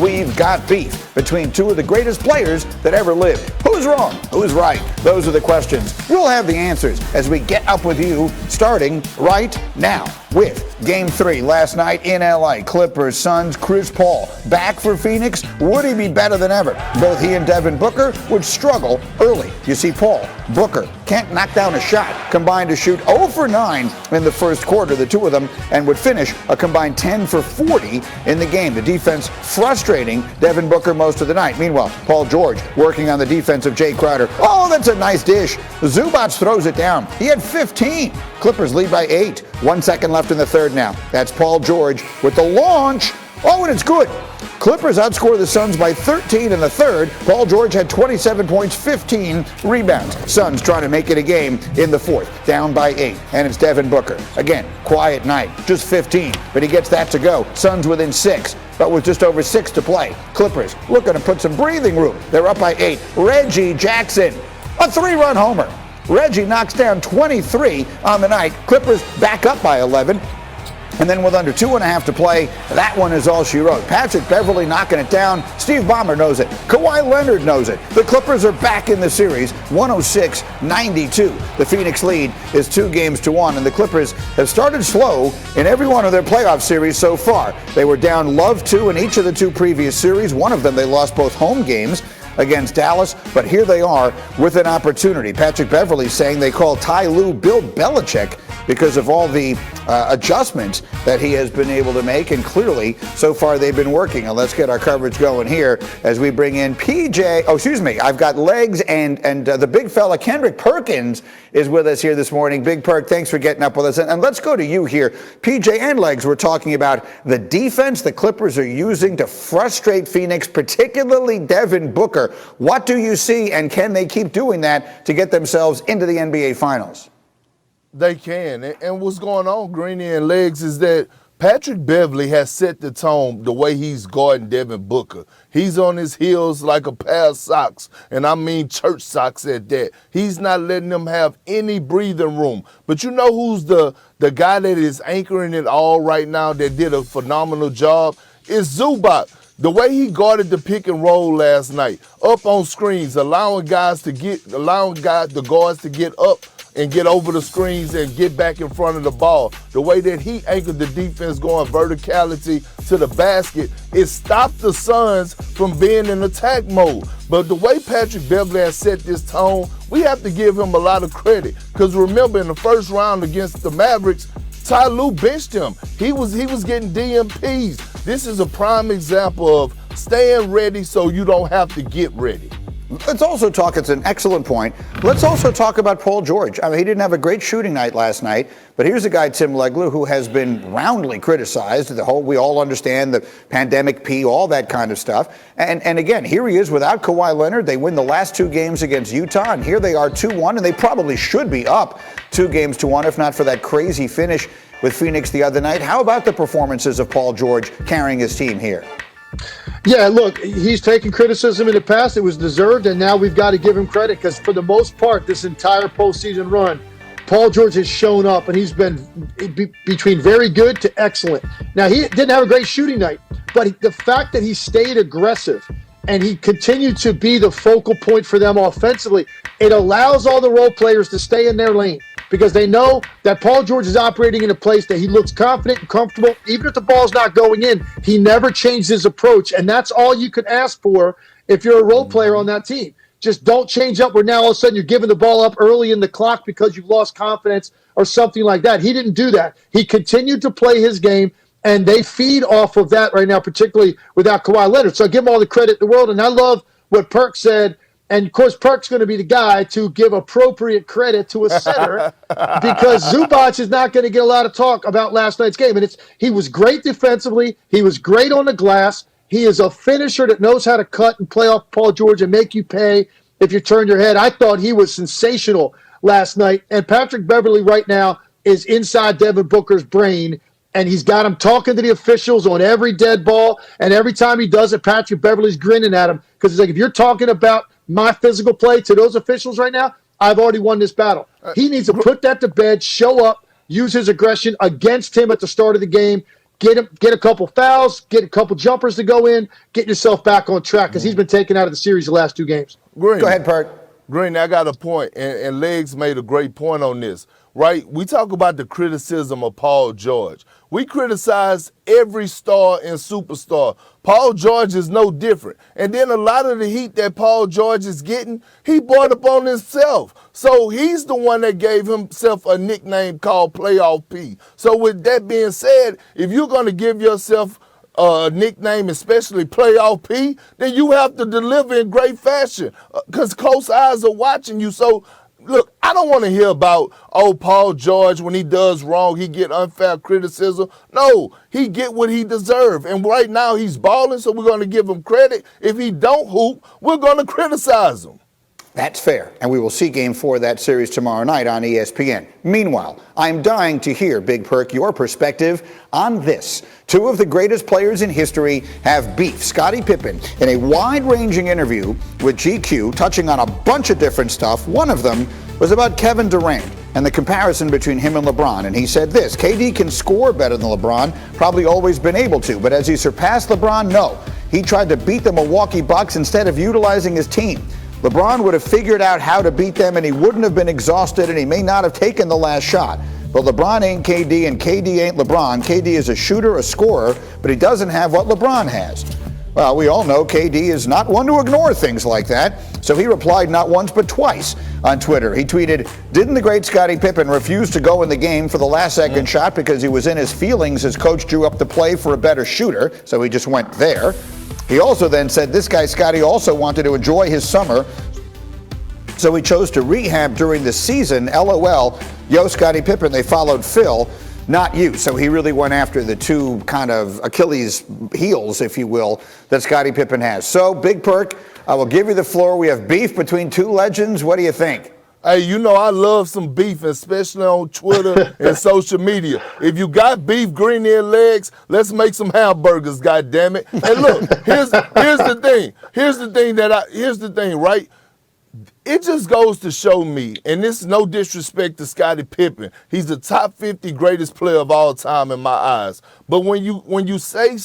we've got beef between two of the greatest players that ever lived. Who's wrong? Who's right? Those are the questions. We'll have the answers as we get up with you starting right now with Game 3 last night in L.A. Clippers, Suns, Chris Paul back for Phoenix. Would he be better than ever? Both he and Devin Booker would struggle early. You see, Paul, Booker can't knock down a shot. Combined to shoot 0 for 9 in the first quarter, the two of them, and would finish a combined 10 for 40 in the game. The defense frustrating Devin Booker most of the night. Meanwhile, Paul George working on the defense of Jay Crowder. Oh, that's a nice dish. Zubac throws it down. He had 15. Clippers lead by 8. 1 second left in the third now. That's Paul George with the launch. Oh, and it's good. Clippers outscore the Suns by 13 in the third. Paul George had 27 points, 15 rebounds. Suns trying to make it a game in the fourth, down by 8. And it's Devin Booker. Again, quiet night, just 15, but he gets that to go. Suns within 6, but with just over 6 to play. Clippers looking to put some breathing room. They're up by 8. Reggie Jackson, a 3-run homer. Reggie knocks down 23 on the night. Clippers back up by 11. And then with under 2.5 to play, that one is all she wrote. Patrick Beverley knocking it down. Steve Ballmer knows it. Kawhi Leonard knows it. The Clippers are back in the series, 106-92. The Phoenix lead is 2-1, and the Clippers have started slow in every one of their playoff series so far. They were down love 2 in each of the 2 previous series. One of them they lost both home games against Dallas, but here they are with an opportunity. Patrick Beverley saying they call Ty Lue Bill Belichick because of all the adjustments that he has been able to make, and clearly so far they've been working. And let's get our coverage going here as we bring in I've got Legs and the big fella Kendrick Perkins is with us here this morning. Big Perk, thanks for getting up with us. And let's go to you here. PJ and Legs, we're talking about the defense the Clippers are using to frustrate Phoenix, particularly Devin Booker. What do you see, and can they keep doing that to get themselves into the NBA Finals? They can. And what's going on, Greeny and Legs, is that Patrick Beverley has set the tone the way he's guarding Devin Booker. He's on his heels like a pair of socks, and I mean church socks at that. He's not letting them have any breathing room. But you know who's the guy that is anchoring it all right now that did a phenomenal job? It's Zubac. The way he guarded the pick and roll last night, up on screens, allowing guards to get up and get over the screens and get back in front of the ball. The way that he anchored the defense going verticality to the basket, it stopped the Suns from being in attack mode. But the way Patrick Beverley has set this tone, we have to give him a lot of credit. Because remember, in the first round against the Mavericks, Ty Lue benched him. He was getting DMPs. This is a prime example of staying ready so you don't have to get ready. Let's also talk, it's an excellent point. Let's also talk about Paul George. I mean, he didn't have a great shooting night last night, but here's a guy, Tim Legler, who has been roundly criticized. We all understand the pandemic P, all that kind of stuff. And again, here he is without Kawhi Leonard. They win the last 2 games against Utah, and here they are 2-1, and they probably should be up 2-1, if not for that crazy finish with Phoenix the other night. How about the performances of Paul George carrying his team here? Yeah, look, he's taken criticism in the past. It was deserved, and now we've got to give him credit because for the most part, this entire postseason run, Paul George has shown up, and he's been between very good to excellent. Now, he didn't have a great shooting night, but the fact that he stayed aggressive and he continued to be the focal point for them offensively, it allows all the role players to stay in their lane because they know that Paul George is operating in a place that he looks confident and comfortable. Even if the ball's not going in, he never changed his approach, and that's all you can ask for if you're a role player on that team. Just don't change up where now all of a sudden you're giving the ball up early in the clock because you've lost confidence or something like that. He didn't do that. He continued to play his game, and they feed off of that right now, particularly without Kawhi Leonard. So I give him all the credit in the world, and I love what Perk said. And, of course, Perk's going to be the guy to give appropriate credit to a center because Zubac is not going to get a lot of talk about last night's game. And he was great defensively. He was great on the glass. He is a finisher that knows how to cut and play off Paul George and make you pay if you turn your head. I thought he was sensational last night. And Patrick Beverley right now is inside Devin Booker's brain, and he's got him talking to the officials on every dead ball. And every time he does it, Patrick Beverley's grinning at him because he's like, if you're talking about my physical play to those officials right now, I've already won this battle. He needs to put that to bed, show up, use his aggression against him at the start of the game, get a couple fouls, get a couple jumpers to go in, get yourself back on track because he's been taken out of the series the last 2 games. Green. Go ahead, Perk. Green, I got a point, and Legs made a great point on this, right? We talk about the criticism of Paul George. We criticize every star and superstar. Paul George is no different. And then a lot of the heat that Paul George is getting, he brought upon himself. So he's the one that gave himself a nickname called Playoff P. So with that being said, if you're going to give yourself a nickname, especially Playoff P, then you have to deliver in great fashion because close eyes are watching you. So, look, I don't want to hear about, Paul George, when he does wrong, he get unfair criticism. No, he get what he deserves. And right now he's balling, so we're going to give him credit. If he don't hoop, we're going to criticize him. That's fair, and we will see Game 4 of that series tomorrow night on ESPN. Meanwhile, I'm dying to hear, Big Perk, your perspective on this. 2 of the greatest players in history have beef. Scottie Pippen, in a wide-ranging interview with GQ, touching on a bunch of different stuff. One of them was about Kevin Durant and the comparison between him and LeBron. And he said this: KD can score better than LeBron, probably always been able to, but has he surpassed LeBron? No. He tried to beat the Milwaukee Bucks instead of utilizing his team. LeBron would have figured out how to beat them, and he wouldn't have been exhausted, and he may not have taken the last shot. But LeBron ain't KD, and KD ain't LeBron. KD is a shooter, a scorer, but he doesn't have what LeBron has. Well, we all know KD is not one to ignore things like that, so he replied not once but twice on Twitter. He tweeted, "Didn't the great Scottie Pippen refuse to go in the game for the last-second shot because he was in his feelings? His coach drew up the play for a better shooter, so he just went there." He also then said this guy Scottie also wanted to enjoy his summer, so he chose to rehab during the season. LOL, yo, Scottie Pippen, they followed Phil, not you. So he really went after the 2 kind of Achilles heels, if you will, that Scottie Pippen has. So, Big Perk, I will give you the floor. We have beef between 2 legends. What do you think? Hey, you know I love some beef, especially on Twitter and social media. If you got beef, green ear legs, let's make some hamburgers, goddammit. And look, here's the thing. Here's the thing, right? It just goes to show me, and this is no disrespect to Scottie Pippen. He's the top 50 greatest player of all time in my eyes. But when you say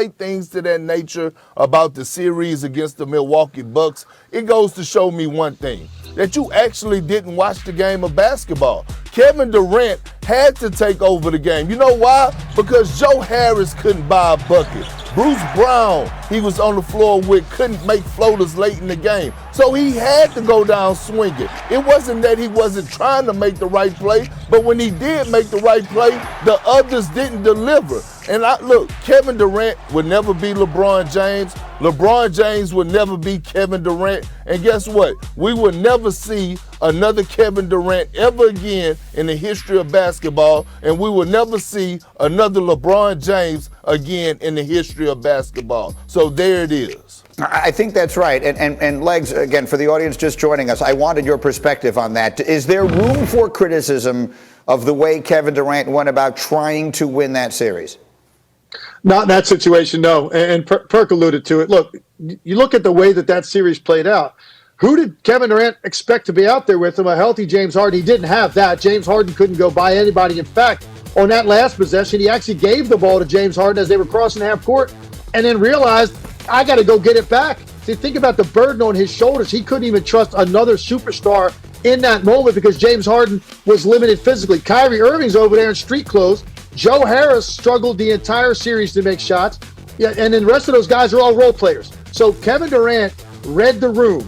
things to that nature about the series against the Milwaukee Bucks, it goes to show me one thing: that you actually didn't watch the game of basketball. Kevin Durant had to take over the game. You know why? Because Joe Harris couldn't buy a bucket. Bruce Brown, he was on the floor with, couldn't make floaters late in the game. So he had to go down swinging. It wasn't that he wasn't trying to make the right play, but when he did make the right play, the others didn't deliver. And look, Kevin Durant would never be LeBron James. LeBron James would never be Kevin Durant. And guess what? We will never see another Kevin Durant ever again in the history of basketball, and we will never see another LeBron James again in the history of basketball. So there it is. I think that's right. And Legs, again, for the audience just joining us, I wanted your perspective on that. Is there room for criticism of the way Kevin Durant went about trying to win that series? Not in that situation, no. And Perk alluded to it. Look, you look at the way that series played out. Who did Kevin Durant expect to be out there with him? A healthy James Harden. He didn't have that. James Harden couldn't go by anybody. In fact, on that last possession, he actually gave the ball to James Harden as they were crossing half court and then realized, I got to go get it back. See, think about the burden on his shoulders. He couldn't even trust another superstar in that moment because James Harden was limited physically. Kyrie Irving's over there in street clothes. Joe Harris struggled the entire series to make shots. Yeah, and then the rest of those guys are all role players. So Kevin Durant read the room,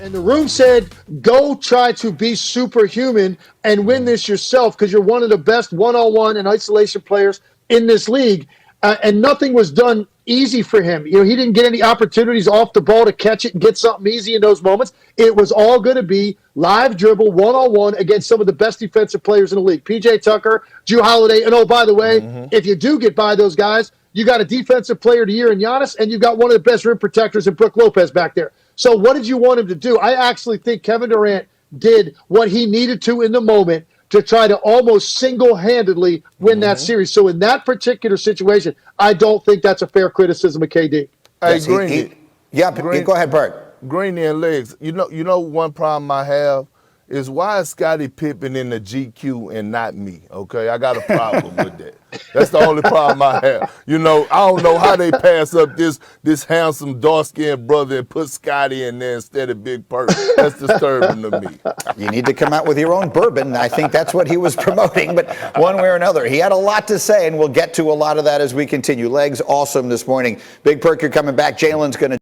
and the room said, go try to be superhuman and win this yourself because you're one of the best one-on-one and isolation players in this league. And nothing was done easy for him. You know, he didn't get any opportunities off the ball to catch it and get something easy in those moments. It was all going to be live dribble, one-on-one against some of the best defensive players in the league. P.J. Tucker, Jrue Holiday, and oh, by the way, if you do get by those guys, you got a defensive player of the year in Giannis, and you got one of the best rim protectors in Brook Lopez back there. So what did you want him to do? I actually think Kevin Durant did what he needed to in the moment to try to almost single-handedly win that series. So in that particular situation, I don't think that's a fair criticism of KD. Hey, Yes, Greeny. Green, go ahead, Bert. Greeny and Legs. You know one problem I have is why is Scottie Pippen in the GQ and not me? Okay, I got a problem with that. That's the only problem I have. You know, I don't know how they pass up this handsome, dark-skinned brother and put Scottie in there instead of Big Perk. That's disturbing to me. You need to come out with your own bourbon. I think that's what he was promoting, but one way or another. He had a lot to say, and we'll get to a lot of that as we continue. Legs awesome this morning. Big Perk, you're coming back. Jalen's going to